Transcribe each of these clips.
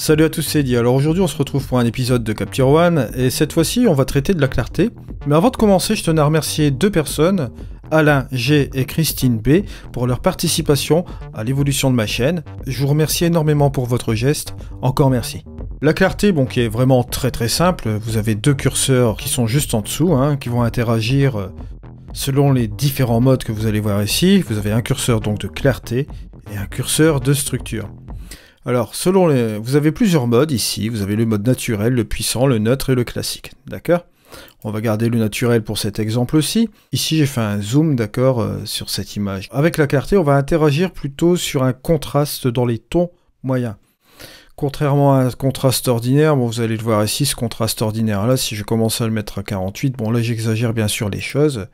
Salut à tous, c'est Eddie. Alors aujourd'hui on se retrouve pour un épisode de Capture One et cette fois-ci on va traiter de la clarté. Mais avant de commencer, je tenais à remercier deux personnes, Alain G et Christine B, pour leur participation à l'évolution de ma chaîne. Je vous remercie énormément pour votre geste, encore merci. La clarté, bon, qui est vraiment très simple, vous avez deux curseurs qui sont juste en dessous, qui vont interagir selon les différents modes que vous allez voir ici. Vous avez un curseur donc de clarté et un curseur de structure. Alors, vous avez plusieurs modes ici, vous avez le mode naturel, le puissant, le neutre et le classique, d'accord? On va garder le naturel pour cet exemple-ci. Ici, j'ai fait un zoom, d'accord, sur cette image. Avec la clarté, on va interagir plutôt sur un contraste dans les tons moyens. Contrairement à un contraste ordinaire, bon, vous allez le voir ici, ce contraste ordinaire-là, si je commence à le mettre à 48, bon là j'exagère bien sûr les choses,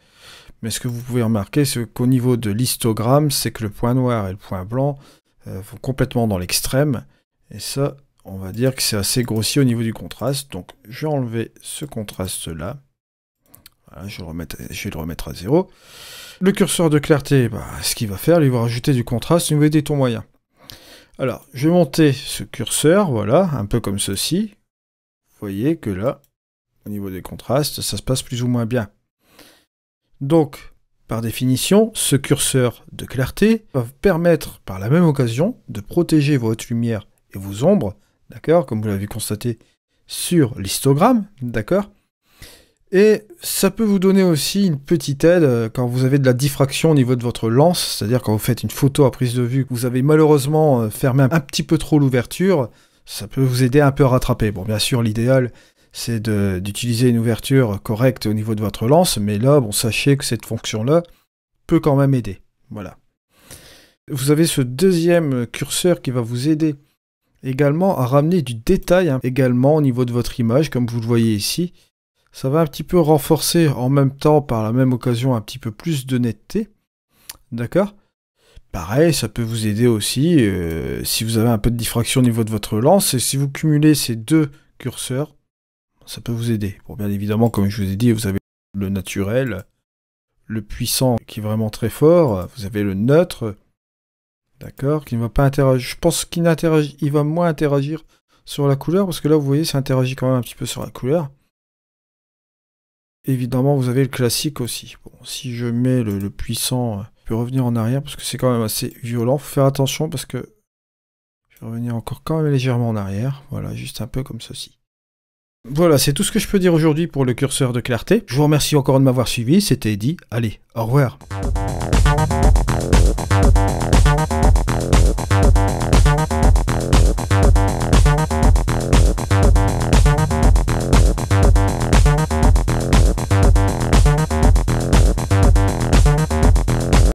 mais ce que vous pouvez remarquer, c'est qu'au niveau de l'histogramme, c'est que le point noir et le point blanc vont complètement dans l'extrême, et ça, on va dire que c'est assez grossier au niveau du contraste, donc je vais enlever ce contraste-là, voilà, je vais le remettre à 0. Le curseur de clarté, ce qu'il va faire, il va rajouter du contraste au niveau des tons moyens. Alors, je vais monter ce curseur, voilà, un peu comme ceci. Vous voyez que là, au niveau des contrastes, ça se passe plus ou moins bien. Donc, par définition, ce curseur de clarté va vous permettre, par la même occasion, de protéger votre lumière et vos ombres, d'accord, comme vous l'avez constaté sur l'histogramme, d'accord. Et ça peut vous donner aussi une petite aide quand vous avez de la diffraction au niveau de votre lens, c'est-à-dire quand vous faites une photo à prise de vue, que vous avez malheureusement fermé un petit peu trop l'ouverture, ça peut vous aider un peu à rattraper. Bon, bien sûr, l'idéal, c'est d'utiliser une ouverture correcte au niveau de votre lens, mais là, bon, sachez que cette fonction-là peut quand même aider. Voilà. Vous avez ce deuxième curseur qui va vous aider également à ramener du détail, également au niveau de votre image, comme vous le voyez ici. Ça va un petit peu renforcer en même temps, par la même occasion, un petit peu plus de netteté. D'accord? Pareil, ça peut vous aider aussi si vous avez un peu de diffraction au niveau de votre lens. Et si vous cumulez ces deux curseurs, ça peut vous aider. Bon, bien évidemment, comme je vous ai dit, vous avez le naturel, le puissant qui est vraiment très fort. Vous avez le neutre, d'accord, qui ne va pas interagir. Je pense qu'il va moins interagir sur la couleur, parce que là, vous voyez, ça interagit quand même un petit peu sur la couleur. Évidemment, vous avez le classique aussi. Bon, si je mets le puissant, je peux revenir en arrière parce que c'est quand même assez violent. Faut faire attention parce que je vais revenir encore quand même légèrement en arrière. Voilà, juste un peu comme ceci. Voilà, c'est tout ce que je peux dire aujourd'hui pour le curseur de clarté. Je vous remercie encore de m'avoir suivi. C'était Eddie. Allez, au revoir.